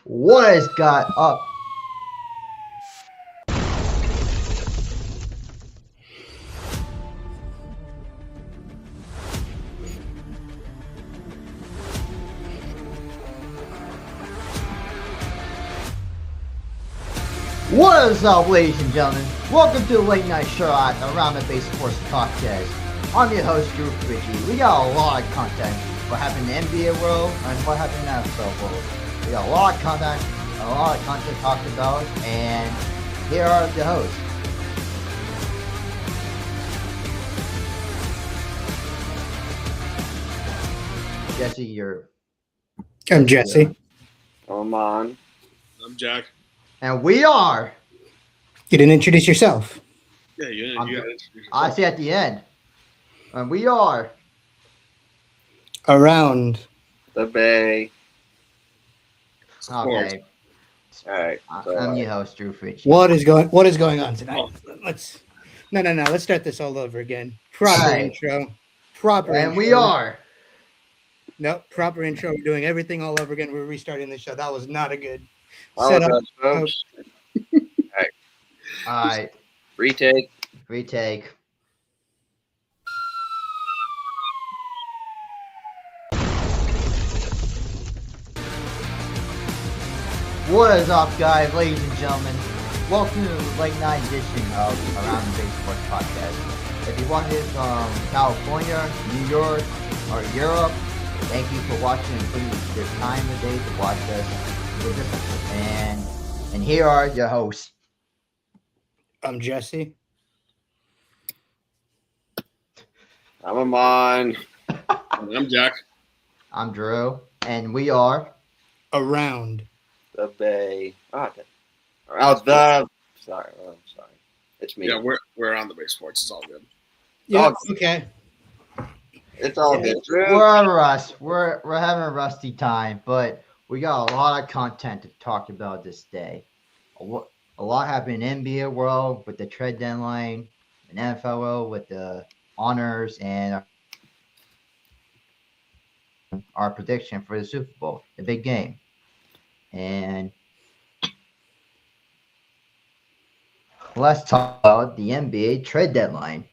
What has got up? What is up, ladies and gentlemen? Welcome to the Late Night Show at the Around the Base Sports Podcast. I'm your host, Drew Ritchie. We got a lot of content. What happened in the NBA world and what happened in the NFL world. We got a lot of content to talk about, and here are the hosts. Jesse, I'm Jesse. I'm on. I'm Jack. And we are. You didn't introduce yourself. Yeah, you got to introduce yourself. I say at the end. And we are. Around The Bay. Okay. All right. I'm your host, Drew Ritchie. What is going on tonight? Let's start this all over again. Proper intro. And we are. No, proper intro. We're doing everything all over again. We're restarting the show. That was not a good All setup. All right. Retake. What is up, guys, ladies and gentlemen? Welcome to the late night edition of Around the Base Sports Podcast. If you watch this from California, New York, or Europe, thank you for watching and putting your time of the day to watch us. And here are your hosts. I'm Jesse. I'm Amon. I'm Jack. I'm Drew. And we are. Around The Bay. Sorry. It's me. Yeah, we're on the base sports. It's all good. Yeah, okay. It's all good. We're having a rusty time, but we got a lot of content to talk about this day. A lot happened in NBA world with the trade deadline, in NFL world with the honors, and our prediction for the Super Bowl, the big game. And let's talk about the NBA trade deadline.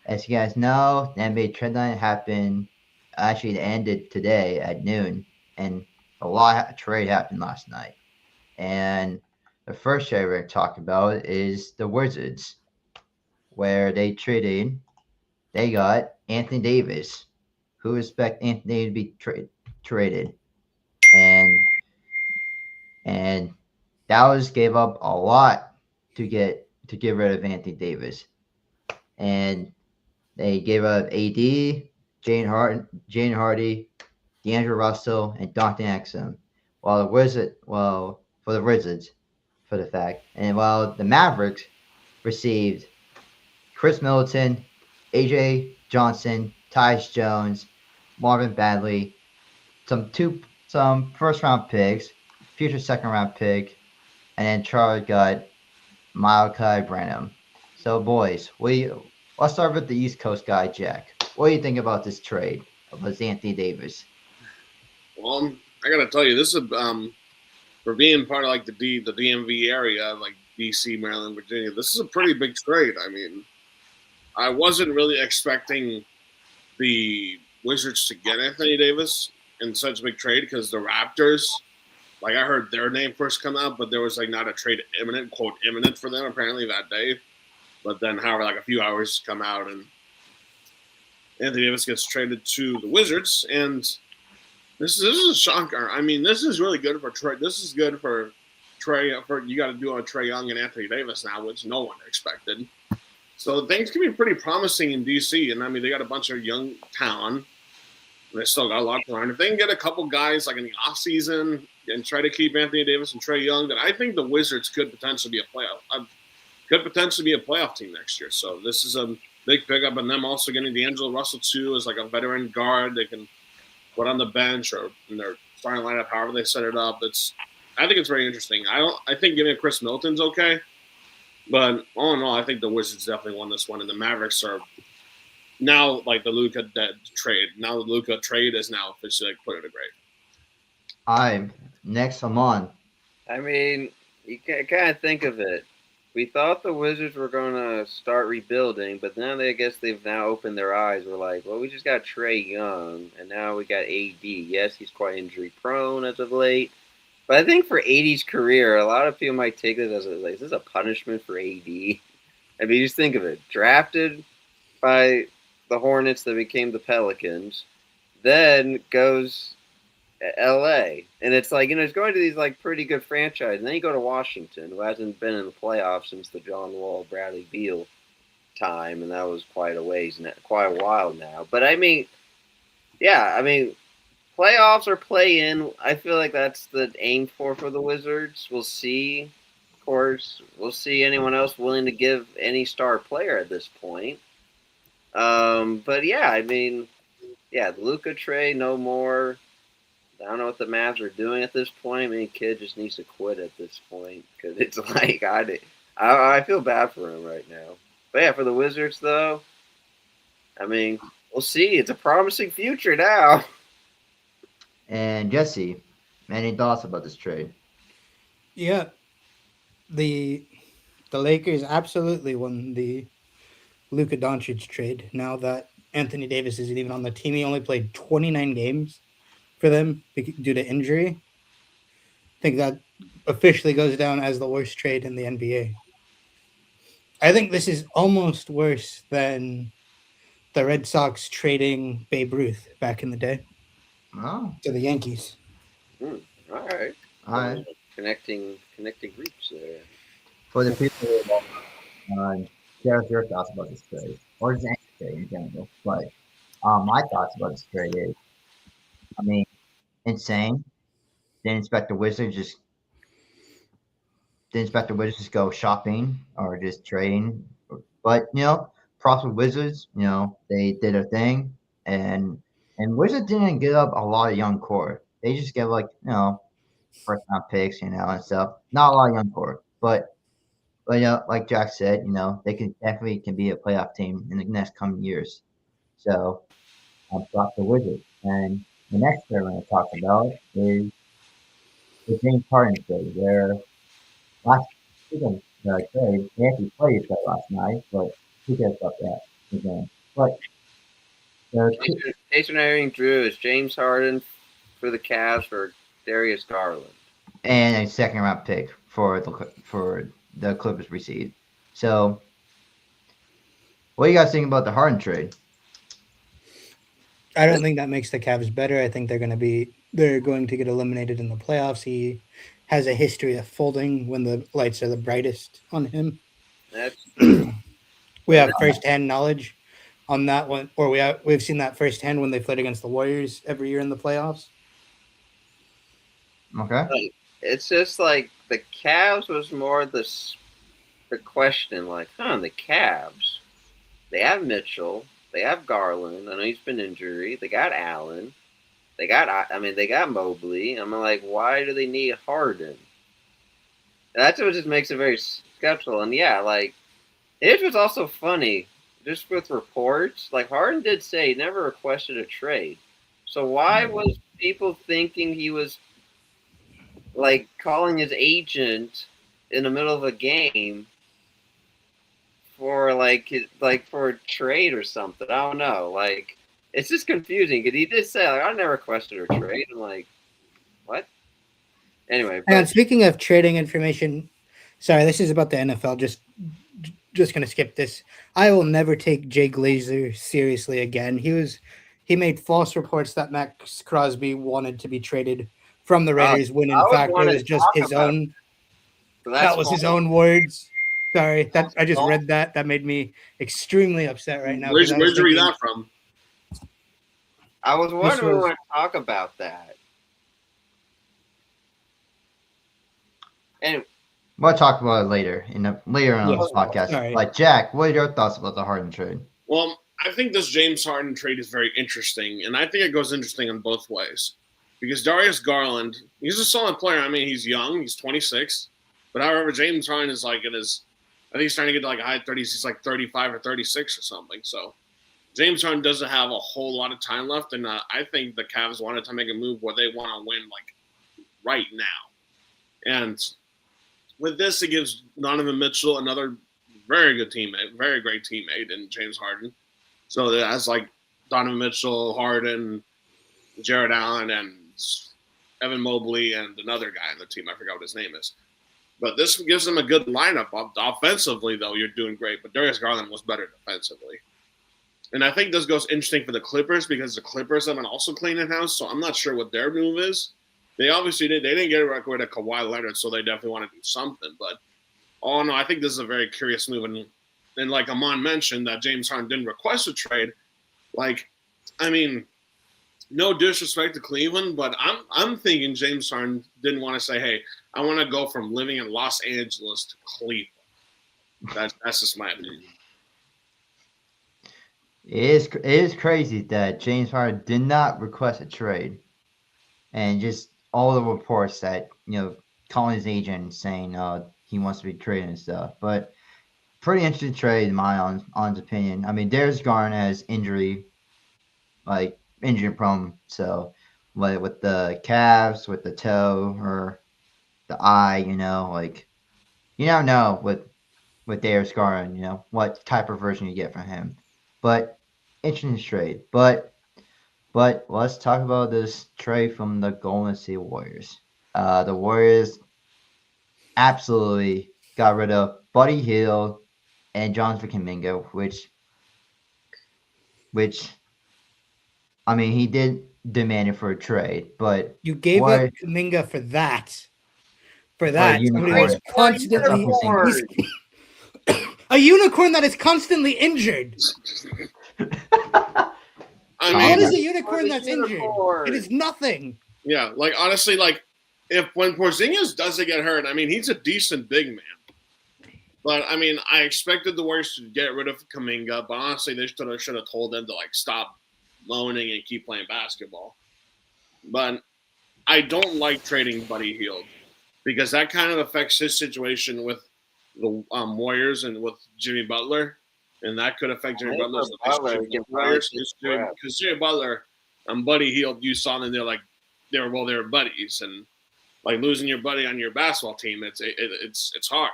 As you guys know, the NBA trade deadline happened, actually it ended today at noon, and a lot of trade happened last night. And the first trade we're going to talk about is the Wizards, where they got Anthony Davis. Who expect Anthony to be traded? And Dallas gave up a lot to get rid of Anthony Davis. And they gave up AD, Jane Hardy, D'Angelo Russell, and Dante Exum. While the Wizards, for the fact. And while the Mavericks received Chris Middleton, AJ Johnson, Tyus Jones, Marvin Bagley, some first round picks, future second round pick, and then Charlotte got Malachi Branham. So boys, let's start with the East Coast guy, Jack. What do you think about this trade of Anthony Davis? Well, I gotta tell you, this is for being part of like the DMV area, like DC, Maryland, Virginia. This is a pretty big trade. I mean, I wasn't really expecting the Wizards to get Anthony Davis in such a big trade because the Raptors, like I heard their name first come out, but there was like not a trade imminent for them apparently that day. But then, however, like a few hours come out and Anthony Davis gets traded to the Wizards, and this is a shocker. I mean, this is really good for Trey. This is good for Trey. You got to do on Trae Young and Anthony Davis now, which no one expected. So things can be pretty promising in DC, and I mean they got a bunch of young talent. They still got a lot to learn. If they can get a couple guys like in the offseason and try to keep Anthony Davis and Trae Young, then I think the Wizards could potentially be a playoff team next year. So this is a big pickup, and them also getting D'Angelo Russell too as like a veteran guard they can put on the bench or in their starting lineup, however they set it up. I think it's very interesting. I think giving Chris Middleton's okay, but all in all, I think the Wizards definitely won this one, and the Mavericks are now like the Luka trade. Now the Luka trade is now officially like put in a grade. I'm next. I'm on. I mean, you kind of think of it. We thought the Wizards were going to start rebuilding, but now I guess they've now opened their eyes. We're like, well, we just got Trey Young, and now we got AD. Yes, he's quite injury prone as of late, but I think for AD's career, a lot of people might take this as like, is this a punishment for AD? I mean, just think of it: drafted by the Hornets that became the Pelicans, then goes LA. And it's like, it's going to these like pretty good franchises. And then you go to Washington, who hasn't been in the playoffs since the John Wall, Bradley Beal time, and that was quite a while now. But I mean, yeah, I mean, playoffs or play in, I feel like that's the aim for the Wizards. We'll see. Of course, we'll see anyone else willing to give any star player at this point. But yeah, I mean, yeah, the Luka trade, no more. I don't know what the Mavs are doing at this point. I mean, kid just needs to quit at this point because it's like I feel bad for him right now. But yeah, for the Wizards though, I mean, we'll see. It's a promising future now. And Jesse, any thoughts about this trade? Yeah, the Lakers absolutely won the Luka Doncic trade. Now that Anthony Davis isn't even on the team, he only played 29 games for them due to injury. I think that officially goes down as the worst trade in the NBA. I think this is almost worse than the Red Sox trading Babe Ruth back in the day Oh, to the Yankees. All right. all right. Connecting groups there. For the people who share your thoughts about this trade, or just any trade in general. But my thoughts about this trade is, I mean, insane. Didn't expect the Wizards just go shopping or just trading. But props with Wizards. They did a thing, and Wizards didn't give up a lot of young core. They just gave like first round picks, and stuff. Not a lot of young core, but like Jack said, they definitely can be a playoff team in the next coming years. So I'm props the Wizards. And the next player we're going to talk about is the James Harden trade, where last season trade, they actually played each other last night, but who cares about that again? But Jason Irving Drew is James Harden for the Cavs for Darius Garland. and a second round pick for the Clippers received. So, what do you guys think about the Harden trade? I don't think that makes the Cavs better. I think they're going to get eliminated in the playoffs. He has a history of folding when the lights are the brightest on him. That's We have firsthand knowledge on that one, or we've seen that firsthand when they played against the Warriors every year in the playoffs. Okay. it's just like the Cavs was more the question, like, the Cavs, they have Mitchell, they have Garland. I know he's been injured. They got Allen. They got Mobley. I'm like, why do they need Harden? That's what just makes it very skeptical. And yeah, like, it was also funny, just with reports. Like, Harden did say he never requested a trade. So why was people thinking he was like calling his agent in the middle of a game for for a trade or something? I don't know. Like, it's just confusing because he did say, like, I never requested a trade. I'm like, what? Anyway, And speaking of trading information, sorry, this is about the NFL. Just gonna skip this. I will never take Jay Glazer seriously again. He made false reports that Max Crosby wanted to be traded from the Raiders when in fact it was just his own. That was his own words. Sorry, that I just read that. That made me extremely upset right now. Where'd you read that from? I was wondering when I talk about that. And we'll talk about it later later on this podcast. Sorry. Like, Jack, what are your thoughts about the Harden trade? Well, I think this James Harden trade is very interesting, and I think it goes interesting in both ways. Because Darius Garland, he's a solid player. I mean, he's young. He's 26. But however, James Harden is like I think he's trying to get to like high 30s. He's like 35 or 36 or something. So James Harden doesn't have a whole lot of time left, and I think the Cavs wanted to make a move where they want to win like right now. And with this, it gives Donovan Mitchell another very good teammate, very great teammate in James Harden. So that's like Donovan Mitchell, Harden, Jared Allen, and Evan Mobley, and another guy on the team. I forgot what his name is. But this gives them a good lineup. Offensively, though, you're doing great. But Darius Garland was better defensively. And I think this goes interesting for the Clippers because the Clippers have been also cleaning house. So I'm not sure what their move is. They obviously did. They didn't get rid of Kawhi Leonard, so they definitely want to do something. But all in all, I think this is a very curious move. And like Amon mentioned, that James Harden didn't request a trade. Like, I mean, no disrespect to Cleveland, but I'm thinking James Harden didn't want to say, "Hey, I want to go from living in Los Angeles to Cleveland." That's just my opinion. It is crazy that James Harden did not request a trade, and just all the reports that calling his agent and saying he wants to be traded and stuff. But pretty interesting trade in my honest opinion. I mean, Darius Garland has injury prone, so with the calves, with the toe or the eye, you don't know with Darius Garland, what type of version you get from him. But interesting trade. But let's talk about this trade from the Golden State Warriors. The Warriors absolutely got rid of Buddy Hield and Jonathan Kuminga, which I mean, he did demand it for a trade, but You gave up Kuminga for that. For that, somebody was constantly a unicorn that is constantly injured. What is a unicorn that's injured? It is nothing. Yeah, like honestly, like when Porzingis doesn't get hurt, I mean, he's a decent big man. But I mean, I expected the Warriors to get rid of Kuminga, but honestly, they should have told them to stop loaning and keep playing basketball. But I don't like trading Buddy Hield because that kind of affects his situation with the Warriors and with Jimmy Butler, and that could affect Jimmy Butler's relationship with the Warriors. Because Jimmy Butler and Buddy Hield, you saw them, they were buddies, and losing your buddy on your basketball team, it's hard.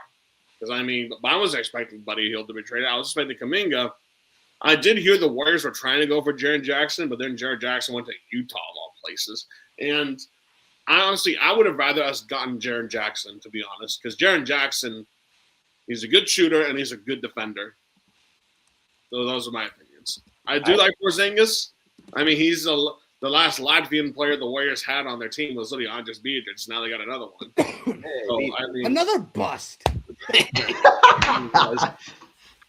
Because I mean, I was expecting Buddy Hield to be traded. I was expecting Kuminga. I did hear the Warriors were trying to go for Jaren Jackson, but then Jaren Jackson went to Utah of all places. And I would have rather us gotten Jaren Jackson, to be honest, because Jaren Jackson, he's a good shooter and he's a good defender. So those are my opinions. I do like Porzingis. I mean, he's the last Latvian player the Warriors had on their team was literally Andris Biedrins. Now they got another one. Another bust.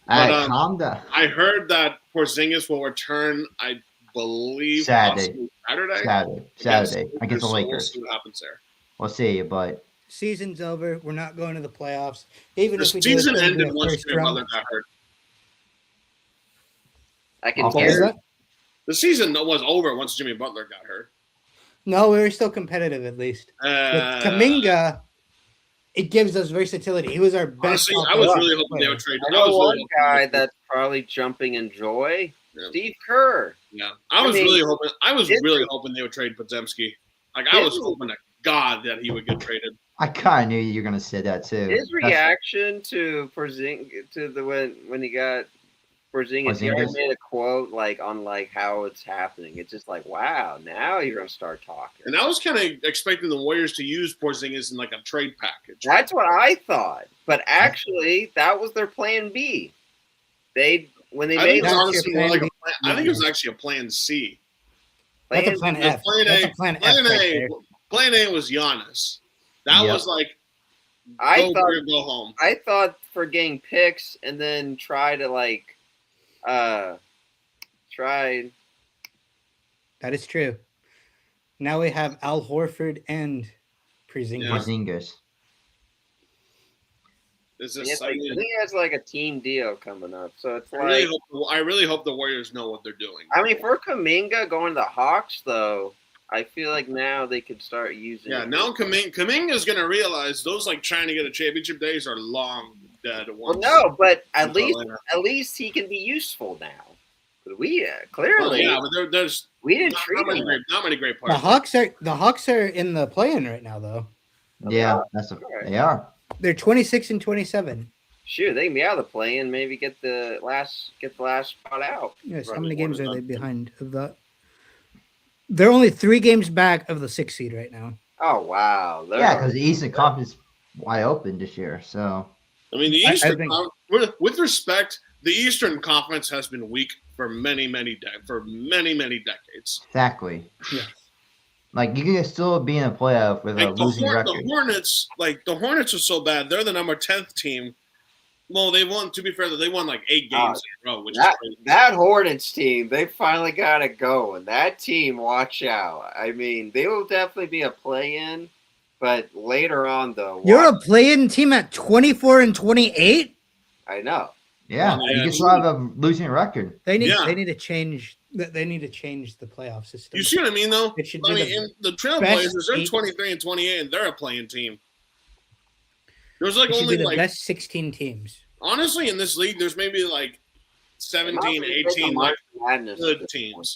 Calm down. I heard that Porzingis will return, I believe, Saturday against the Lakers. We'll see what happens there. We'll see, but season's over. We're not going to the playoffs. Even the if we season ended once Jimmy Butler got hurt. I can hear it. The season was over once Jimmy Butler got hurt. No, we were still competitive at least. With Kuminga, it gives us versatility. He was our best. Honestly, I was really hoping they would trade. I know one guy that's probably jumping in joy. Yeah. Steve Kerr. Yeah, I was really hoping they would trade Podziemski. I was hoping to God that he would get traded. I kind of knew you were going to say that too. His reaction to Porzingis when he got Porzingis, he made a quote on how it's happening. It's just wow, now you're going to start talking. And I was kind of expecting the Warriors to use Porzingis in a trade package. That's what I thought, but actually, that was their plan B. I think it was actually a plan C. That's a plan F. Plan A was Giannis. That was go home. I thought for getting picks and then try to try. That is true. Now we have Al Horford and Porzingis. I think he has a team deal coming up, so it's I really hope the Warriors know what they're doing. I mean, for Kuminga going to the Hawks, though, I feel like now they could start using. Yeah, now Kuminga is going to realize those trying to get a championship days are long dead. Well, no, but at least he can be useful now. But we clearly, but we didn't treat him. Not many great players. The Hawks are in the play-in right now, though. Yeah, they are. They're 26 and 27. Shoot, they can be out of the play-in. Maybe get the last spot out. Yes. How Right, many games are they one. behind of that? They're only 3 games back of the 6th seed right now. Oh wow! Yeah, because the Eastern Conference is wide open this year. So I mean, the I Eastern think- with respect, the Eastern Conference has been weak for many decades. exactly. Yes. Like you can still be in a playoff with a Like losing record. the Hornets are so bad. They're the number 10th team. Well, they won. To be fair, they won like 8 games in a row, which is crazy. That Hornets team, they finally got it going. That team, watch out. I mean, they will definitely be a play-in, but later on, though, You're a play-in team at 24 and 28. I know. Yeah, Well, you yeah, can still have a losing record. They need Yeah. they need to change. They need to change the playoff system. You see what I mean, though? It should I be mean, the in the best Trailblazers, they're 8. 23 and 28, and they're a playing team. There's like It should only be the like best 16 teams. honestly in this league, there's maybe like 17, They might as well just 18 do a like March Madness at good this teams. point.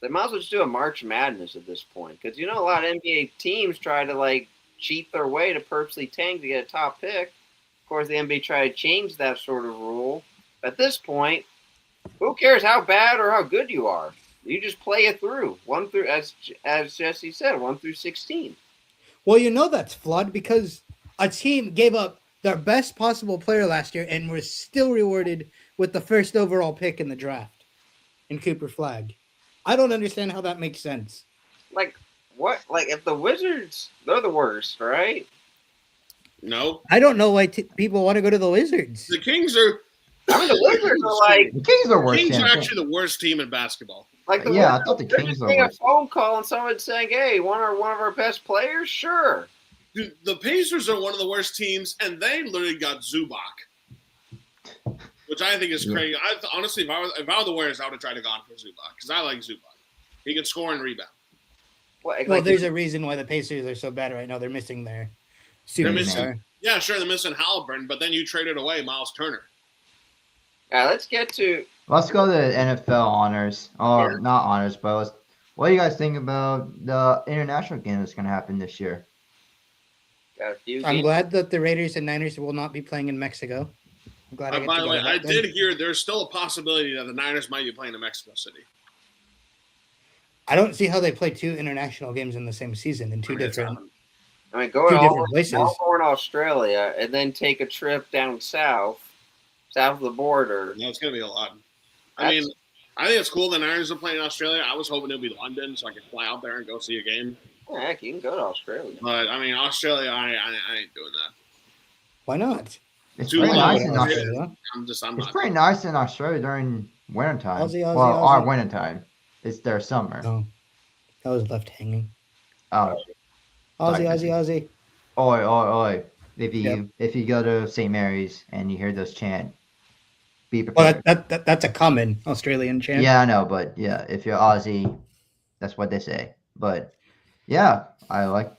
They might as well just do a March Madness at this point, because you know a lot of NBA teams try to like cheat their way to purposely tank to get a top pick. Of course, the NBA tried to change that sort of rule. At this point, who cares how bad or how good you are? You just play it through one through, as Jesse said, 1 through 16. Well, you know that's flawed because a team gave up their best possible player last year and was still rewarded with the first overall pick in the draft in Cooper Flag. I don't understand how that makes sense. Like what? Like if the Wizards, they're the worst, right? No, I don't know why people want to go to the Wizards. the Kings are. I mean, the Wizards are like The Kings are worse. Kings than are actually the worst team in basketball. the Yeah, I Wizards, thought the they're Kings just were getting a worse. phone call and someone saying, "Hey, one of our best players." Sure. Dude, the Pacers are one of the worst teams, and they literally got Zubac, which I think is crazy. Honestly, if I were the Warriors, I would have tried to go for Zubac because I like Zubac. He can score and rebound. Well, there's a reason why the Pacers are so bad right now. They're missing their superstar. Yeah, sure, they're missing Halliburton, but then you traded away Miles Turner. Let's get to. Let's go to the NFL honors, or not honors, but what do you guys think about the international game that's going to happen this year? Got a few I'm games. glad that the Raiders and Niners will not be playing in Mexico. I'm glad. By the way, I did hear there's still a possibility that the Niners might be playing in Mexico City. I don't see how they play 2 international games in the same season in 2 different. I mean, go Two to different places. Melbourne, Australia, and then take a trip down south of the border. No, it's going to be a lot. I mean, I think it's cool the Niners are playing in Australia. I was hoping it would be London so I could fly out there and go see a game. Yeah, heck, you can go to Australia. But, I mean, Australia, I ain't doing that. Why not? It's Too pretty long. nice in Australia. I'm It's not. pretty nice in Australia during wintertime. Aussie, well, our Aussie. wintertime. It's their summer. No, that was left hanging. Oh, Aussie. oi. If you go to St. Mary's and you hear those chant, be Well, prepared. that's a common Australian chant. Yeah, I know, but yeah, if you're Aussie, that's what they say. But yeah, glad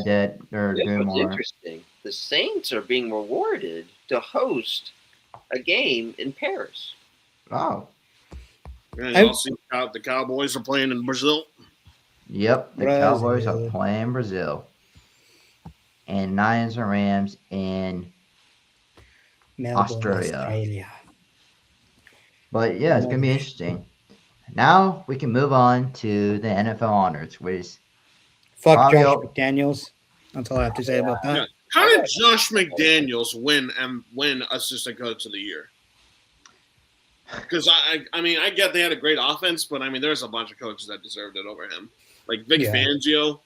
that they're This doing was more. interesting. The Saints are being rewarded to host a game in Paris. Oh, And y'all see the Cowboys are playing in Brazil. yep. The Brazil. Cowboys are playing Brazil, and Lions and Rams in Melbourne, Australia. But yeah, it's gonna be interesting. Now we can move on to the NFL honors, which is Fuck Fabio. Josh McDaniels. That's all I have to say about that. Yeah. How did Josh McDaniels win assistant coach of the year? Because I mean, I get they had a great offense, but I mean, there's a bunch of coaches that deserved it over him, like Vic Yeah. Fangio.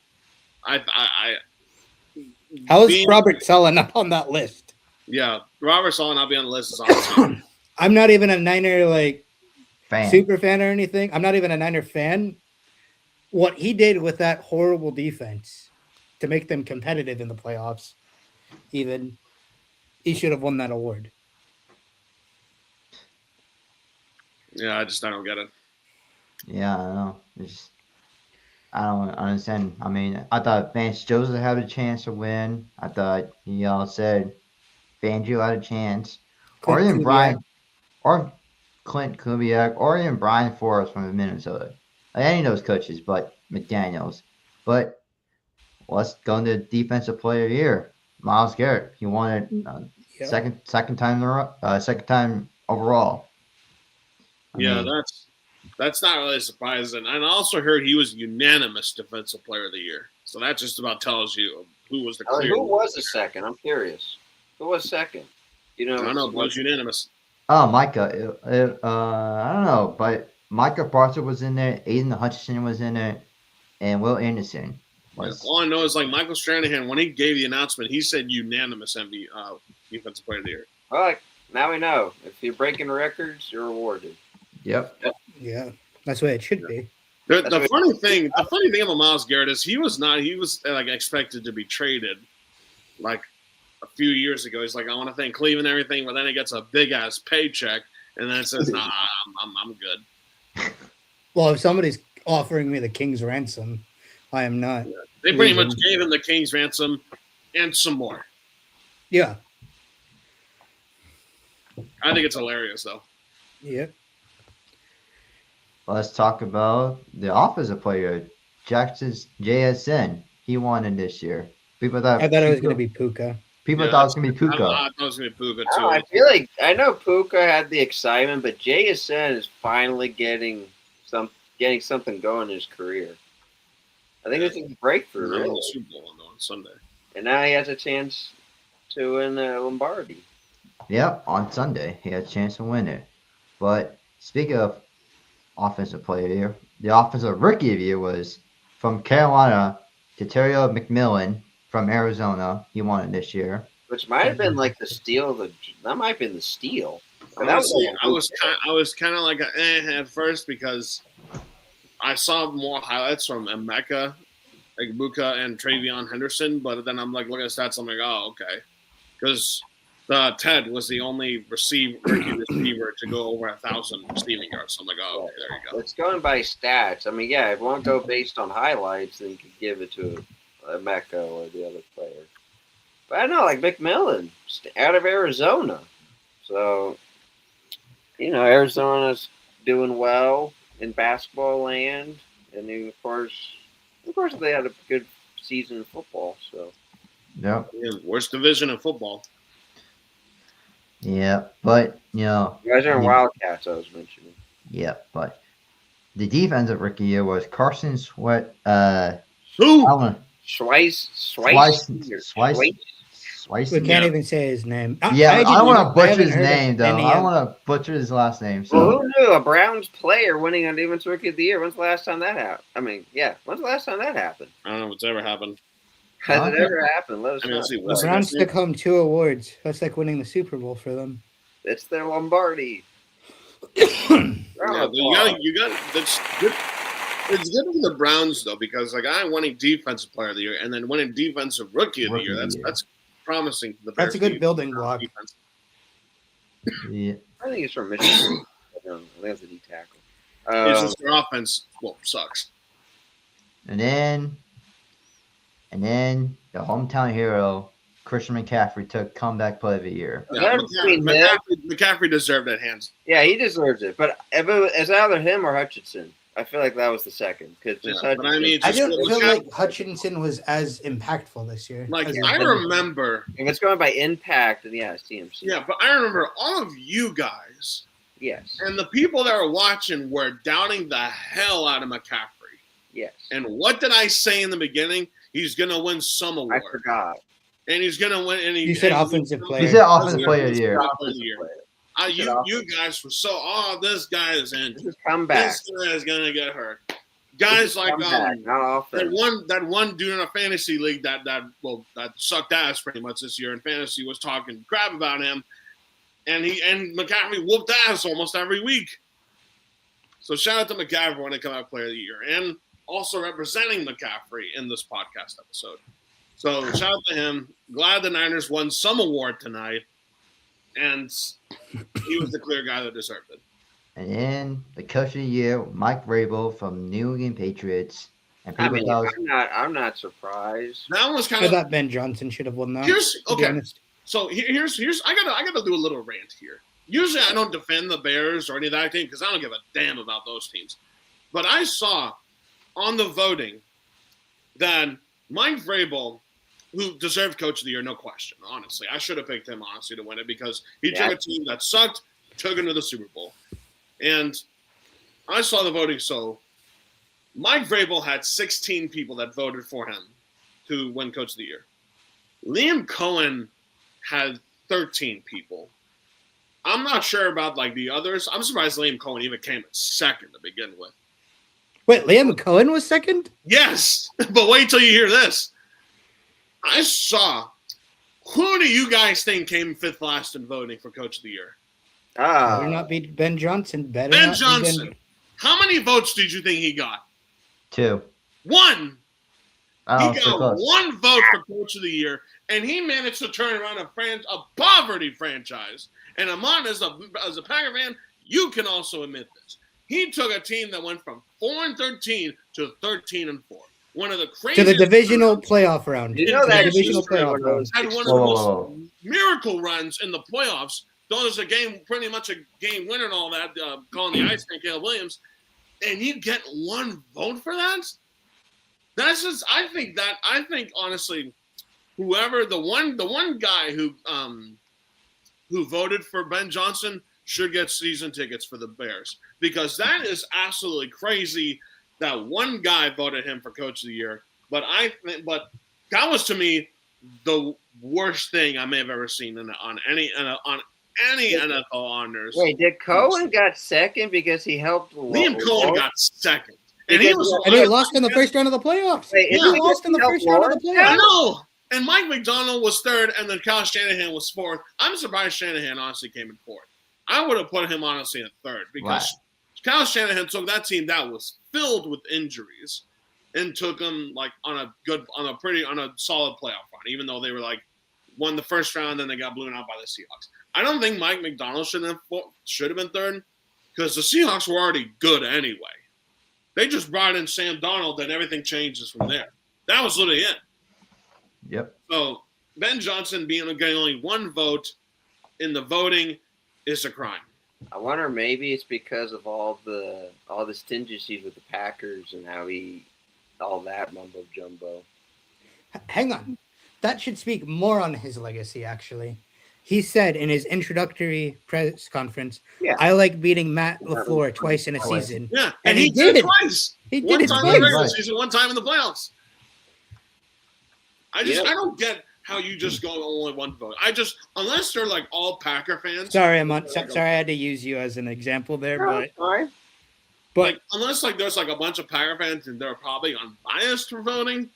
How is Robert Saleh not on that list? Yeah, Robert Saleh not be on the list is awesome. I'm not even a Niner fan. super fan or anything. I'm not even a Niner fan. What he did with that horrible defense to make them competitive in the playoffs, even he should have won that award. Yeah, I don't get it. Yeah, I know. I don't understand. I mean, I thought Vance Joseph had a chance to win. I thought y'all said Fangio had a chance, or Clint even Kubiak. Brian, or Clint Kubiak, or even Brian Forrest from Minnesota. Like, any of those coaches, but McDaniels. But let's go into defensive player of the year. Miles Garrett. He won it Yeah. second time second time overall. I Yeah, mean, that's not really surprising. And I also heard he was unanimous defensive player of the year. So that just about tells you who was the clear. Who was the second? I'm curious. Who was second? You know, I don't know, but it was unanimous. oh, Micah. I don't know, but Micah Barker was in there. Aiden Hutchinson was in there, and Will Anderson was. All I know is like Michael Stranahan, when he gave the announcement, he said unanimous defensive player of the year. All right, now we know. If you're breaking records, you're rewarded. Yep. Yeah, that's what it should be. The funny thing about Miles Garrett is he was like expected to be traded like a few years ago. He's like, I want to thank Cleveland and everything, but then he gets a big ass paycheck and then it says, nah, I'm good. Well, if somebody's offering me the king's ransom, I am not. Yeah. They pretty much gave him the king's ransom and some more. Yeah. I think it's hilarious though. Yeah. Let's talk about the offensive player, Jackson's JSN. He won it this year. I thought it was going to be Puka. People thought it was going to be Puka. I thought it was going to be Puka too. I feel like I know Puka had the excitement, but JSN is finally getting something going in his career. I think it's a breakthrough. Really. Really. The Super Bowl on Sunday, And now he has a chance to win Lombardi. Yep, on Sunday he had a chance to win it. But speaking of offensive player of the year, the offensive rookie of the year was from Carolina, Terrio McMillan from Arizona. He won it this year. Which might have been like the steal. That might have been the steal. Honestly, I was kind of like at first because I saw more highlights from Emeka, Egbuka, and Travion Henderson, but then I'm like looking at stats. I'm like, oh, okay, because Ted was the only rookie receiver to go over 1,000 receiving yards. So I'm like, oh, okay, there you go. It's going by stats. I mean, yeah, if you want to go based on highlights, then you could give it to Emeka or the other player. But I don't know, like McMillan, out of Arizona. So, Arizona's doing well in basketball land. And then, of course, they had a good season in football. So, Yep. Yeah, worst division in football. Yeah, but you guys are in Wildcats, I was mentioning. Yeah, but the defensive rookie year was Carson Sweat. Who? Schweiss. We can't even say his name. I don't want to butcher his name, though. I don't want to butcher his last name. So. Well, who knew a Browns player winning on defensive rookie of the year? When's the last time that happened? When's the last time that happened? I don't know if it's ever happened. Has it ever happened? Let us know. The Browns took home 2 awards. That's like winning the Super Bowl for them. It's their Lombardi. You got that's good. It's good for the Browns though, because like I'm winning defensive player of the year and then winning defensive rookie of the year. That's promising for the Bears. That's a good building block. Defense. Yeah. I think he's from Michigan. I think that's a D tackle. It's just their offense sucks. And then the hometown hero, Christian McCaffrey, took comeback play of the year. Yeah, McCaffrey deserved that hands. Yeah, he deserves it. But if it's either him or Hutchinson, I feel like that was the second. I don't feel like Hutchinson was as impactful this year. Like I remember, if it's going by impact, then yeah, it's CMC. Yeah, but I remember all of you guys. Yes. And the people that were watching were doubting the hell out of McCaffrey. Yes. And what did I say in the the He's going to win some award. I forgot. And he's going to win. And you said offensive player. You said offensive player of the year. You guys were so, this guy is in. This is comeback. This guy is going to get hurt. Guys like that one dude in a fantasy league that sucked ass pretty much this year in fantasy was talking crap about him. And McCaffrey whooped ass almost every week. So shout out to McCaffrey when they come out player of the year. And also representing McCaffrey in this podcast episode. So shout out to him. Glad the Niners won some award tonight. And he was the clear guy that deserved it. And then the coach of the year, Mike Vrabel from New England Patriots. And I'm not surprised. That was I thought Ben Johnson should have won that. So here's I gotta do a little rant here. Usually I don't defend the Bears or any of that team because I don't give a damn about those teams. But I saw on the voting that Mike Vrabel, who deserved Coach of the Year, no question, honestly. I should have picked him, honestly, to win it because he took a team that sucked, took him to the Super Bowl. And I saw the voting, so Mike Vrabel had 16 people that voted for him to win Coach of the Year. Liam Cohen had 13 people. I'm not sure about like the others. I'm surprised Liam Cohen even came second to begin with. Wait, Liam Cohen was second? Yes, but wait till you hear this. I saw. Who do you guys think came fifth last in voting for Coach of the Year? Better not be Ben Johnson. Ben Johnson. How many votes did you think he got? 2. 1. Oh, He so got close. 1 vote for Coach of the Year, and he managed to turn around a poverty franchise. And Amon, as a Packer fan, you can also admit this. He took a team that went from 4-13 to 13-4. One of the craziest to the divisional playoff round. You know that divisional playoff round. had one of the most miracle runs in the playoffs. Though it was a game, pretty much a game winner and all that, calling the ice man Caleb Williams, and you get 1 vote for that? That's just. I think honestly, whoever the one guy who voted for Ben Johnson should get season tickets for the Bears because that is absolutely crazy that one guy voted him for Coach of the Year. But that was to me the worst thing I may have ever seen on any NFL honors. Wait, did Cohen got second because he helped? Liam Cohen got second. And he lost in the first round of the playoffs. Wait, he lost in the first round of the I playoffs. know. And Mike McDonald was third, and then Kyle Shanahan was fourth. I'm surprised Shanahan honestly came in fourth. I would have put him honestly in third because Kyle Shanahan took that team that was filled with injuries and took them like on a solid playoff run, even though they were like won the first round, then they got blown out by the Seahawks. I don't think Mike McDonald should have been third because the Seahawks were already good anyway. They just brought in Sam Darnold, and everything changes from there. That was literally it. Yep. So Ben Johnson getting only 1 vote in the voting is a crime. I wonder maybe it's because of all the stingencies with the Packers and how all that mumbo jumbo. Hang on. That should speak more on his legacy, actually. He said in his introductory press conference, I like beating Matt LaFleur twice in a season. Yeah, and he did it twice. He did one it time twice. in the regular season, 1 time in the playoffs. I don't get how you just go only 1 vote. Unless they're like all Packer fans. Sorry, sorry I had to use you as an example there, but like unless like there's like a bunch of Packer fans and they're probably unbiased for voting.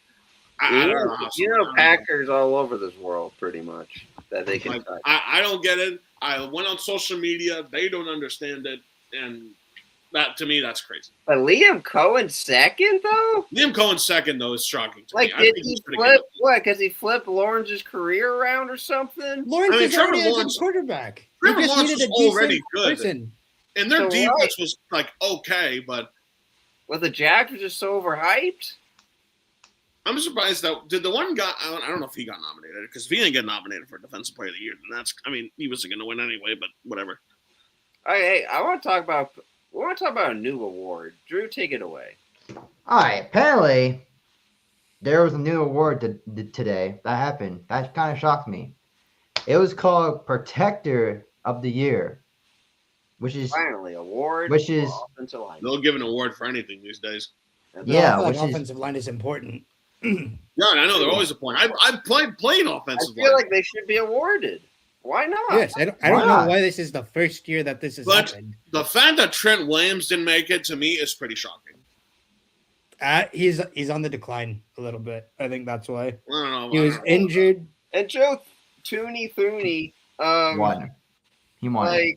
I don't know. You know Packers all over this world, pretty much that they can. I don't get it. I went on social media. They don't understand it, and that to me that's crazy. But Liam Cohen second though. Liam Cohen second though is shocking to me. Did he flip what? Because he flipped Lawrence's career around or something? Lawrence is already a good quarterback. Trevor Lawrence was already good, person. And their defense was like okay, but the Jags were just so overhyped. I'm surprised that did the one guy. I don't know if he got nominated because if he didn't get nominated for Defensive Player of the Year, then that's. I mean, he wasn't going to win anyway. But whatever. Hey, I want to talk about. We want to talk about a new award. Drew, take it away. All right. Apparently, there was a new award today that happened. That kind of shocked me. It was called Protector of the Year, which is finally award. Which is offensive line. They'll give an award for anything these days. Yeah, which offensive line is important. Yeah, I know they're always a point. I played offensive line. I feel like they should be awarded. Why not? Yes, I don't know why this is the first year that this has happened. The fact that Trent Williams didn't make it to me is pretty shocking. He's on the decline a little bit. I think that's why. I don't know. He was injured. And Joe Thuney won. He won.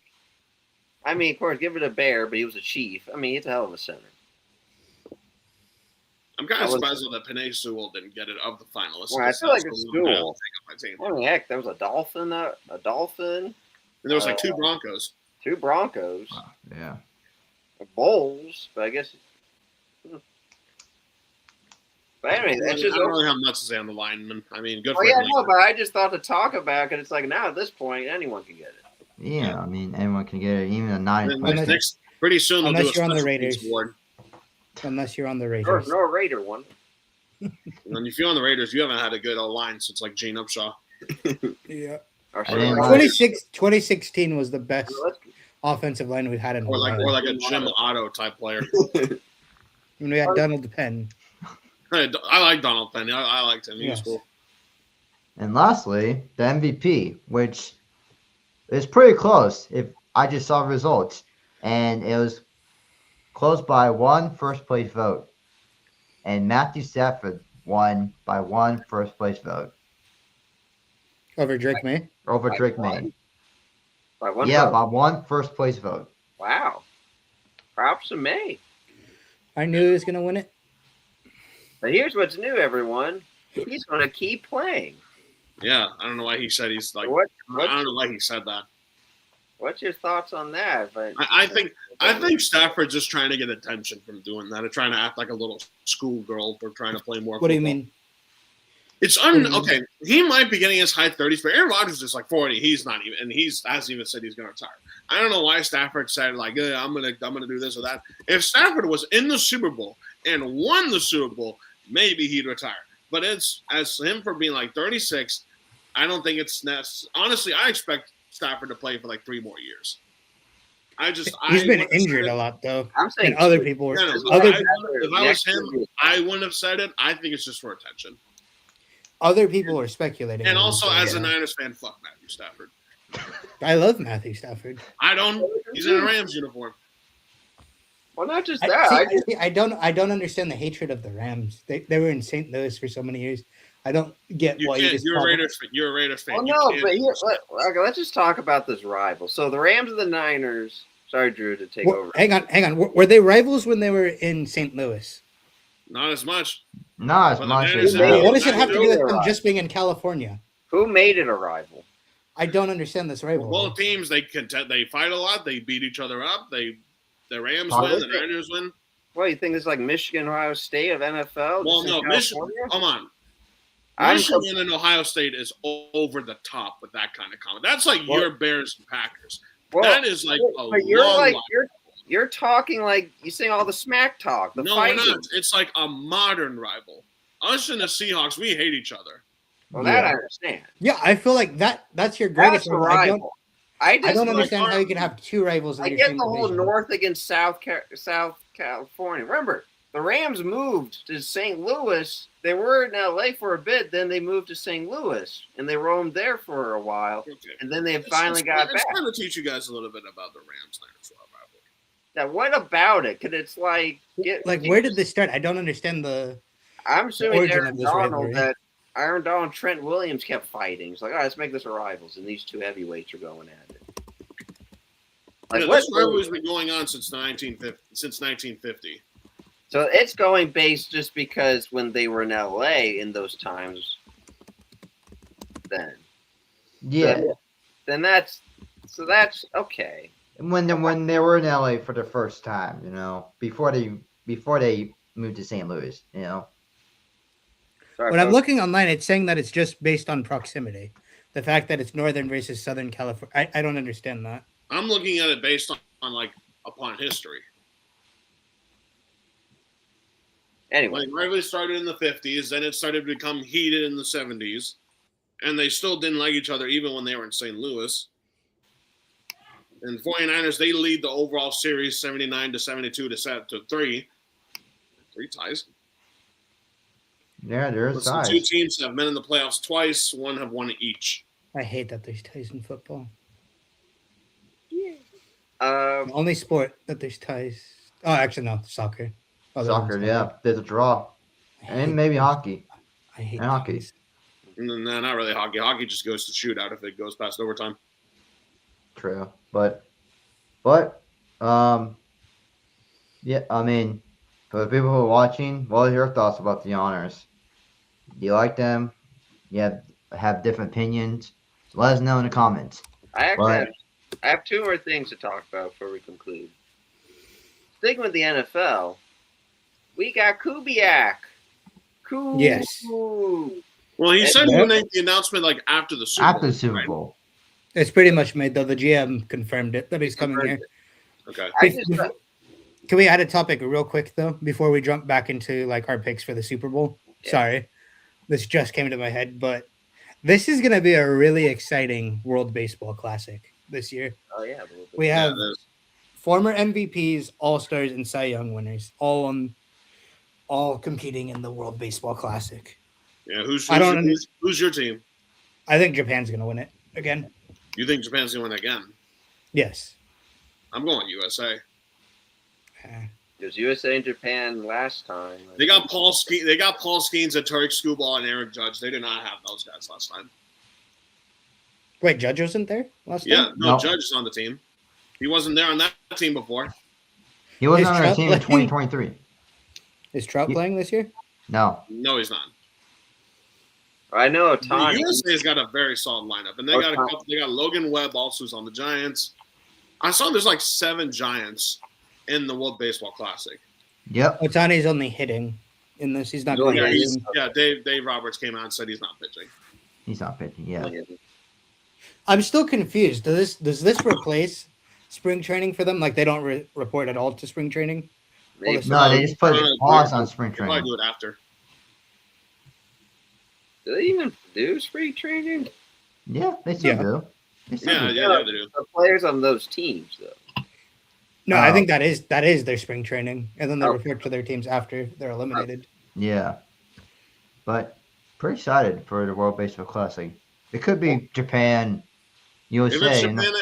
I mean, of course, give it a Bear, but he was a Chief. I mean, he's a hell of a center. I'm kind of surprised that Penei Sewell didn't get it of the finalists. Well, I feel like it's Sewell. What the heck? There was a Dolphin. And there was like 2 Broncos. 2 Broncos. Yeah. Bulls, but I guess. But anyway, that's just. I don't really have much to say on the lineman. I mean, good for him. No, but I just thought to talk about it. It's like now at this point, anyone can get it. Yeah, I mean, anyone can get it, even a 9. Pretty soon they'll do a you're on the special Raiders. award. Unless you're on the Raiders. There's no Raider one. And if you're on the Raiders, you haven't had a good line since like Gene Upshaw. Yeah. Our I didn't first- like- 2016 was the best offensive line we've had in a Or while. like a Jim Otto type player. When we had Donald Penn. I like Donald Penn. I liked him. He was Yes. cool. And lastly, the MVP, which is pretty close if I just saw results. And it was close by one first place vote. And Matthew Stafford won by one first place vote Over Drake May. over By Drake one? May. By one Yeah, vote? by one first place vote. Wow. Props to May. I knew he was going to win it. But here's what's new, everyone. He's going to keep playing. Yeah, I don't know why he said he's like. What? I don't know why he said that. What's your thoughts on that? But I think Stafford's just trying to get attention from doing that, or trying to act like a little schoolgirl for trying to play more. What do you football. mean? It's do you mean? okay. He might be getting his high 30s, but Aaron Rodgers is like 40. He's not even, and hasn't even said he's going to retire. I don't know why Stafford said like, yeah, I'm gonna do this or that. If Stafford was in the Super Bowl and won the Super Bowl, maybe he'd retire. But it's as him for being like 36. I don't think it's necessary. Honestly, I expect Stafford to play for like 3 more years. He's been injured a lot, though. I'm saying And other people were. No, if I was him, I wouldn't have said it. I think it's just for attention. Other people were speculating. And also, as a yeah. Niners fan, fuck Matthew Stafford. I love Matthew Stafford. I don't. He's in a Rams uniform. Well, not just that. I don't understand the hatred of the Rams. They were in St. Louis for so many years. I don't get why you just You're a call them- Raiders fan. You're a Raiders fan. Well, You no, can't- but here, let's just talk about this rival. So the Rams and the Niners. Sorry, Drew, to take over. Hang on. Were they rivals when they were in St. Louis? Not as much. Not as Well, much the as Niners What does it have to do with They're them right. just being in California? Who made it a rival? I don't understand this rivalry. Both teams they fight a lot. They beat each other up. The Rams Probably. win. The Niners win. What, you think it's like Michigan, Ohio State of NFL? Well, just in no, Michigan. California? Come on. I'm Michigan and Ohio State is over the top with that kind of comment. That's like Well- your Bears and Packers. Well, That is like a but you're long like line. you're talking like you saying all the smack talk. The No, we're fighting. not. It's like a modern rival. Us and the Seahawks, we hate each other. Well, that Yeah. I understand. Yeah, I feel like that's your greatest That's a rival. rival. I I don't like, understand how you can have 2 rivals in I your get same the whole division. North against South California. Remember, the Rams moved to St. Louis. They were in LA for a bit, then they moved to St. Louis, and they roamed there for a while, Okay. and then they It's finally got it's back. time to teach you guys a little bit about the Rams Niners rivalry. Now, what about it? Because it's like, Where did this start? I don't understand the. I'm assuming origin Aaron of this Donald rivalry? that Aaron Donald and Trent Williams kept fighting. It's like, all right, let's make this a rivals, and these 2 heavyweights are going at it. Like, Yeah, what? this rivalry's been going on since 1950. So it's going based just because when they were in LA in those times, then yeah. then that's okay. When they were in LA for the first time, before they moved to St. Louis, Sorry, When I'm folks. looking online, it's saying that it's just based on proximity. The fact that it's northern versus southern California. I don't understand that. I'm looking at it based on like upon history. Anyway, Like rivalry started in the 50s, then it started to become heated in the 70s, and they still didn't like each other even when they were in St. Louis. And 49ers, they lead the overall series 79-72 to 3. 3 ties. yeah, there's The size. 2 teams have been in the playoffs twice. One have won each. I hate that there's ties in football. um, The only sport that there's ties. Oh, actually, no, soccer. Other than Soccer, yeah, there's a draw, I and hate- maybe hockey. I hate and hockey. ties. No, not really hockey. Hockey just goes to shootout if it goes past overtime. True, but yeah. I mean, for the people who are watching, what are your thoughts about the honors? Do you like them? You have different opinions? Let us know in the comments. I actually Right. I have 2 more things to talk about before we conclude. Sticking with the NFL, we got Kubiak. Yes. Well, he said he Yeah. would make the announcement like after the Super After Bowl. the Super right? Bowl, It's pretty much made, though. The GM confirmed it that he's coming here. Okay. I just Can we add a topic real quick, though, before we jump back into like our picks for the Super Bowl? Yeah. Sorry, this just came to my head, but this is going to be a really exciting World Baseball Classic this year. Oh yeah. We Yeah, have it is. former MVPs, All Stars, and Cy Young winners, all competing in the World Baseball Classic. Yeah, I don't. who's your team? I think Japan's going to win it again. You think Japan's gonna win again? Yes. I'm going USA. It was USA and Japan last time. They got Paul Skeens and Tariq Skubal and Eric Judge. They did not have those guys last time. Wait, Judge wasn't there last Yeah, time? no, Judge is on the team. He wasn't there on that team before. He wasn't Is on our Trout team in playing? 2023. Is Trout Yeah. playing this year? No. No, he's not. I know The Otani. USA's got a very solid lineup, and they got a couple. They got Logan Webb also who's on the Giants. I saw there's like 7 Giants in the World Baseball Classic. Yep. Otani's only hitting in this. He's not Oh, playing. yeah, Dave Roberts came out and said he's not pitching. He's not pitching. Yeah. I'm still confused. Does this replace spring training for them? Like they don't report at all to spring training? Maybe. No, they just put pause on spring We'll probably training. do it after. Do they even do spring training? Yeah, they still Yeah. do. They still Yeah, do. yeah, they do. The players on those teams, though. No, I Oh. think that is their spring training, and then they Oh. report to their teams after they're eliminated. Yeah. But pretty excited for the World Baseball Classic. It could be Japan, If it's USA. Japan,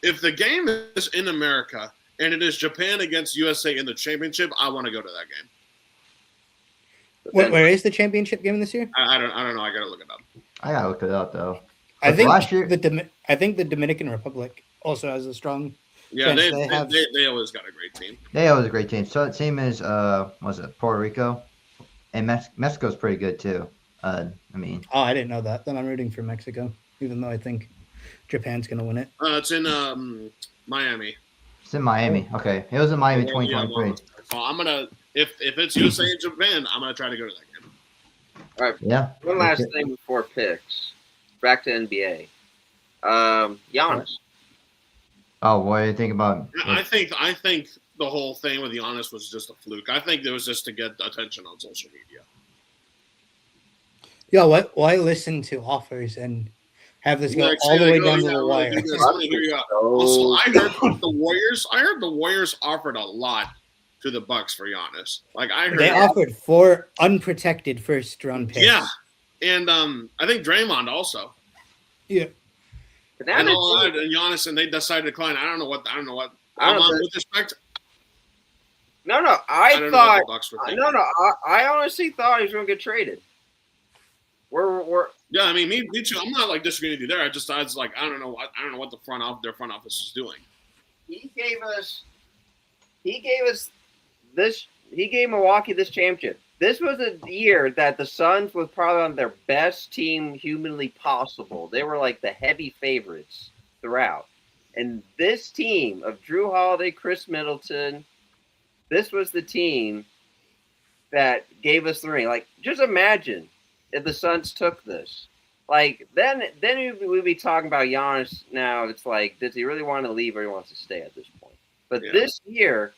if the game is in America and it is Japan against USA in the championship, I want to go to that game. But then- Where is the championship game this year? I don't know. I gotta look it up. I gotta look it up though. I But think last year- the Dominican Republic also has a strong. Yeah, Chance they have- they always got a great team. They always a great team. So the team is was it Puerto Rico? And Mexico's pretty good too. I mean, Oh, I didn't know that. Then I'm rooting for Mexico, even though I think Japan's gonna win it. It's in Miami. it's in Miami. Okay. It was in Miami Yeah, 2023. So I'm gonna if it's USA and Japan, I'm gonna try to go to that game. All right. Yeah. One last thing before picks. Back to NBA. Giannis. Oh, what do you think about I think the whole thing with Giannis was just a fluke. I think it was just to get attention on social media. Yeah, why listen to offers and have this go Like, all the say, way like, down oh, to yeah, the well, wire? do this, I wanna hear you out. Also, I heard the Warriors offered a lot to the Bucks for Giannis. Like I heard They offered 4 unprotected first round picks. Yeah. And I think Draymond also. Yeah. But now And they're all that, doing- and Giannis, and they decided to decline. I don't know what. I don't know. With respect, No, I don't know what thought. the Bucks were thinking. No. I honestly thought he was going to get traded. We're Yeah, I mean, me too. I'm not like disagreeing with you there. I was like, I don't know what their front office is doing. he gave Milwaukee this championship. This was a year that the Suns was probably on their best team humanly possible. They were like the heavy favorites throughout. And this team of Drew Holiday, Chris Middleton, this was the team that gave us the ring. Like, just imagine if the Suns took this. Like, then we'd be talking about Giannis now. It's like, does he really want to leave or he wants to stay at this point? But Yeah. this year,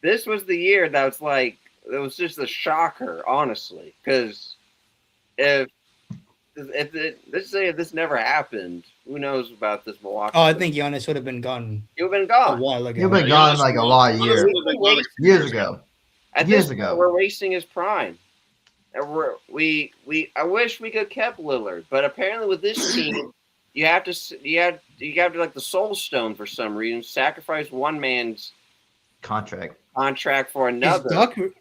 this was the year that was like, it was just a shocker, honestly. Because let's say if this never happened, who knows about this Milwaukee? Oh, I think Giannis would have been gone It would have been a gone. while ago. You've been gone like a lot of years. Years ago. At Years this ago. point, we're wasting his prime. And I wish we could have kept Lillard, but apparently with this team, you have to like the soul stone for some reason, sacrifice one man's Contract. contract for another.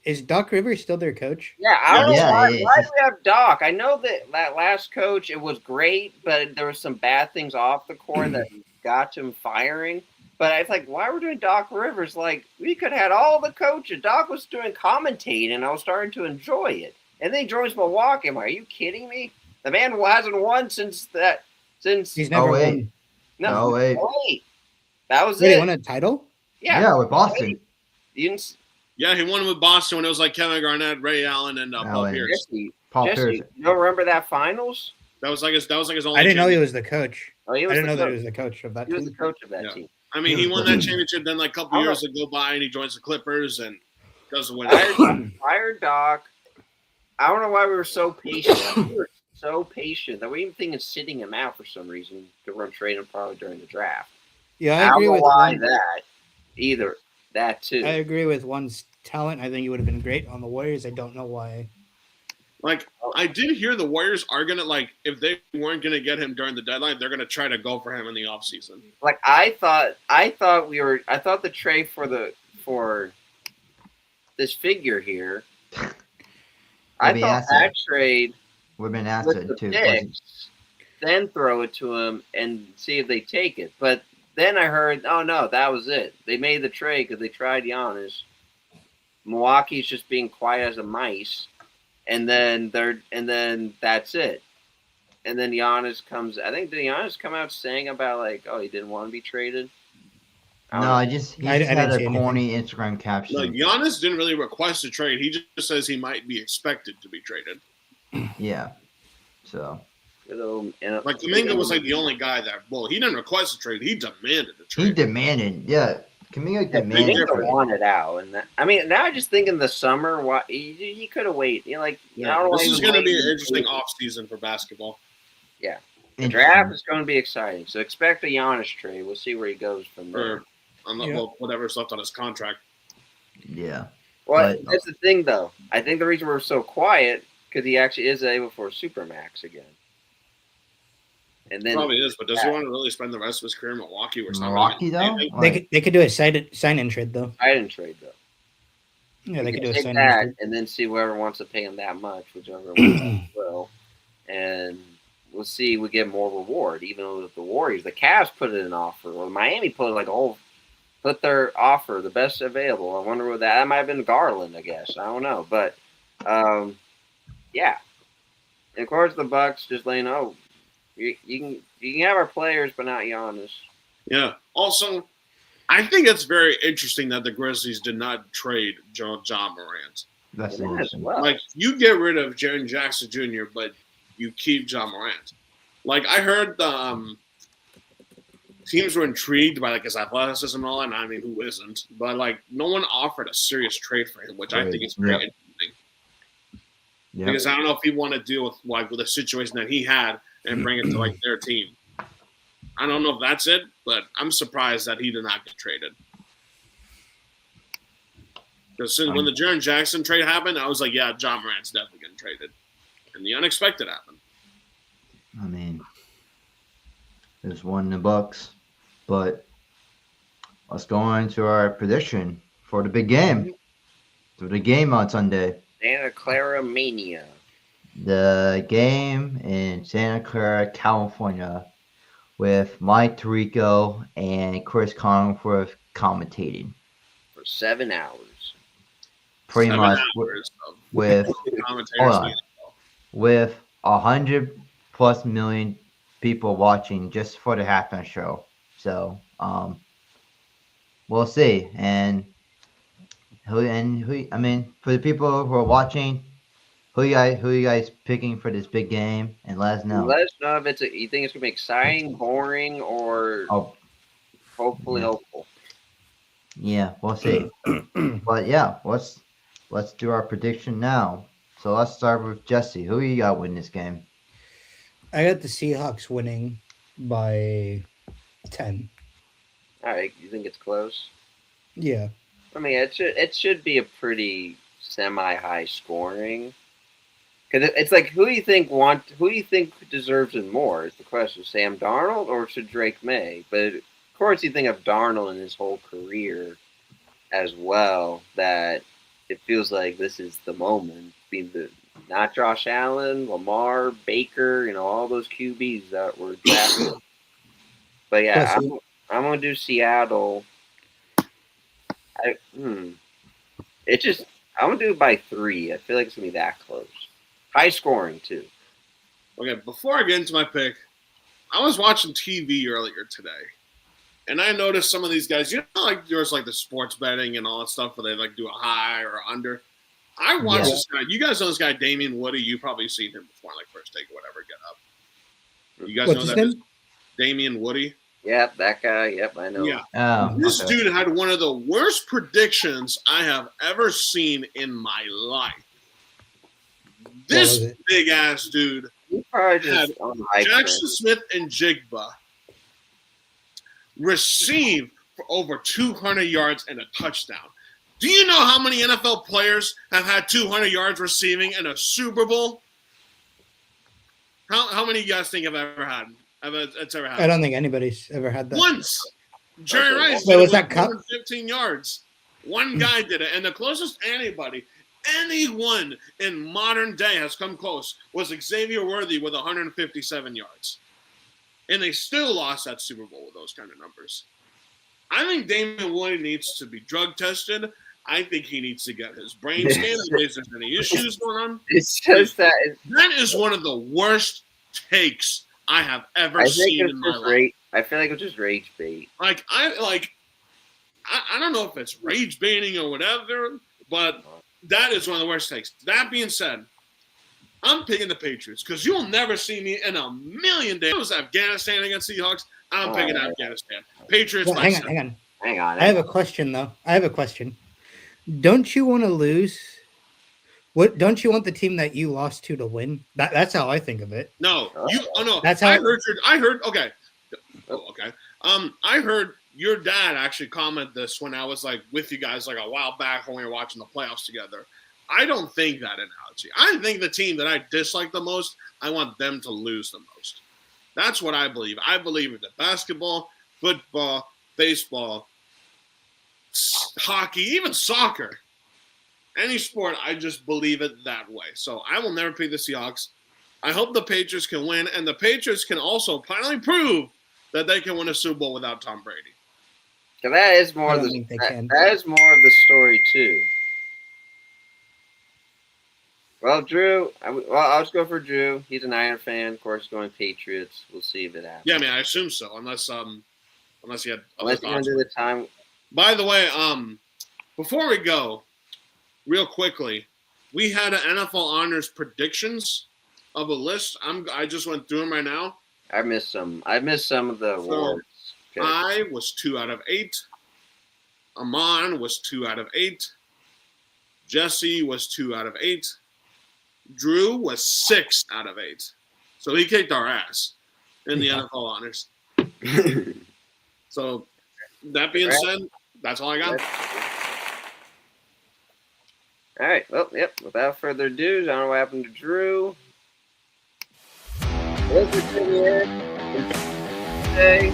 Is Doc Rivers still their coach? Yeah, I don't know Yeah, why, yeah, why it's do we have Doc? I know that last coach, it was great, but there was some bad things off the court that got to him firing. But I was like, why we're doing Doc Rivers? Like, we could have had all the coaches. Doc was doing commentating, and I was starting to enjoy it. And then he joins Milwaukee. I'm like, are you kidding me? The man who hasn't won since He's never wait. won. No, wait. That was Wait, he it. won a title? Yeah, with Boston. You didn't, Yeah, he won with Boston when it was like Kevin Garnett, Ray Allen, and Paul Allen. Pierce. Paul Jesse, Pierce. you don't remember that finals? That was like his only. I didn't know he championship. was the coach. Oh, he I was didn't the know that he coach. was the coach of that He was the team. coach of that Yeah. team. I mean, he won that championship. Then like a couple years go by, and he joins the Clippers, and Doesn't win. Fired Doc. I don't know why we were so patient. We were so patient that we even thinking of sitting him out for some reason to run trade him probably during the draft. Yeah, I don't know why that either. That too. I agree with one's talent. I think he would have been great on the Warriors. I don't know why. Like, I did hear the Warriors are gonna if they weren't gonna get him during the deadline, they're gonna try to go for him in the offseason. Like I thought the trade for this figure here. I thought that trade would have been with asset the too. picks, then throw it to him and see if they take it. But then I heard, oh no, that was it. They made the trade because they tried Giannis. Milwaukee's just being quiet as a mice, and then that's it. And then Giannis comes. I think did Giannis come out saying about he didn't want to be traded? No, he just had a corny Instagram caption. No, Giannis didn't really request a trade. He just says he might be expected to be traded. Yeah. So. Kuminga was the only guy that. Well, he didn't request a trade. He demanded a trade. He demanded, yeah. Kuminga demanded. Kuminga wanted out, and now I just think in the summer, he could have waited. This is going to be an interesting off season for basketball. Yeah. The draft is going to be exciting, so expect a Giannis trade. We'll see where he goes from there. Whatever's left on his contract. Yeah. Well, that's the thing, though. I think the reason we're so quiet because he actually is able for a supermax again. And then probably is, but does he want to really spend the rest of his career in Milwaukee? Though they could do a sign-in trade though. Sign-in trade though. Yeah, they could do a sign-in trade, and then see whoever wants to pay him that much, whichever will, and we'll see. We get more reward, even with the Warriors. The Cavs put in an offer, or Miami put their offer, the best available. I wonder what that might have been. Garland, I guess. I don't know, but yeah. And of course, the Bucks just laying out. You can have our players, but not Giannis. Yeah. Also, I think it's very interesting that the Grizzlies did not trade John Morant. That's interesting. Well. You get rid of Jaren Jackson Jr., but you keep John Morant. I heard teams were intrigued by his athleticism and all that. And I mean, who isn't? But no one offered a serious trade for him, which I think is very interesting. Yep. Because I don't know if he want to deal with the situation that he had and bring it to their team. I don't know if that's it, but I'm surprised that he did not get traded. Because when the Jaren Jackson trade happened, I was like, yeah, John Morant's definitely getting traded. And the unexpected happened. I mean, there's one in the Bucks, but let's go on to our prediction for the big game. For the game on Sunday. Santa Clara Mania. The game in Santa Clara, California, with Mike Tirico and Chris Collinsworth commentating for 7 hours. Pretty much with 100+ million people watching just for the halftime show. So we'll see. And for the people who are watching. Who you guys picking for this big game? And let us know. Let us know if you think it's gonna be exciting, boring, or hopefully hopeful. Yeah, we'll see. But yeah, let's do our prediction now. So let's start with Jesse. Who you got winning this game? I got the Seahawks winning by 10. All right, you think it's close? Yeah. I mean, it should be a pretty semi-high scoring. Because it's who do you think deserves it more? Is the question Sam Darnold or should Drake May? But of course, you think of Darnold in his whole career as well. That it feels like this is the moment. Not Josh Allen, Lamar, Baker, all those QBs that were drafted. But yeah, I'm gonna do Seattle. I'm gonna do it by 3. I feel like it's gonna be that close. High scoring too. Okay, before I get into my pick, I was watching TV earlier today, and I noticed some of these guys. There's the sports betting and all that stuff where they do a high or under. I watched this guy. You guys know this guy, Damian Woody. You probably seen him before, First Take or whatever. Get up. You guys know that? Damian Woody. Yep, that guy. Yep, I know. Yeah. Oh, This okay. dude had one of the worst predictions I have ever seen in my life. was This it? big ass dude He probably had just on the hype Jackson train. Smith and Jigba receive for over 200 yards and a touchdown. Do you know how many NFL players have had 200 yards receiving in a Super Bowl? How many of you guys think have ever had? It's ever I happened? don't think anybody's ever had that. Once. Jerry Okay. Rice Wait, did it was with that Cup? 215 yards. One guy did it, and the closest anyone in modern day has come close was Xavier Worthy with 157 yards. And they still lost that Super Bowl with those kind of numbers. I think Damon Wood needs to be drug tested. I think he needs to get his brain scanned in case there's any issues going on. It's just that. That is one of the worst takes I have ever I think seen it's in my just life. I feel like it's just rage bait. I don't know if it's rage baiting or whatever, but that is one of the worst takes. That being said, I'm picking the Patriots because you'll never see me in a million days. It was Afghanistan against the Seahawks. I'm picking Afghanistan. Patriots. Well, hang on. Hang on. I have a question though. Don't you want to lose? What don't you want the team that you lost to win? That's how I think of it. No, you. Oh no. That's how I heard. Okay. Oh, okay. I heard your dad actually comment this when I was like with you guys like a while back when we were watching the playoffs together. I don't think that analogy. I think the team that I dislike the most, I want them to lose the most. That's what I believe. I believe in the basketball, football, baseball, hockey, even soccer. Any sport, I just believe it that way. So I will never pick the Seahawks. I hope the Patriots can win, and the Patriots can also finally prove that they can win a Super Bowl without Tom Brady. That is more I of don't the think they can. that is more of the story too. Well, Drew. I'll just go for Drew. He's a Niner fan, of course. Going Patriots. We'll see if it happens. Yeah, I mean, I assume so, unless you had other Unless you're thoughts. under the time. By the way, before we go, real quickly, we had an NFL honors predictions of a list. I just went through them right now. I missed some of the awards. Okay. I was 2 out of 8. Amon was 2 out of 8. Jesse was 2 out of 8. Drew was 6 out of 8. So he kicked our ass in the NFL honors. So that being said, that's all I got. All right. Well, yep. Without further ado, I don't know what happened to Drew. Let's continue today.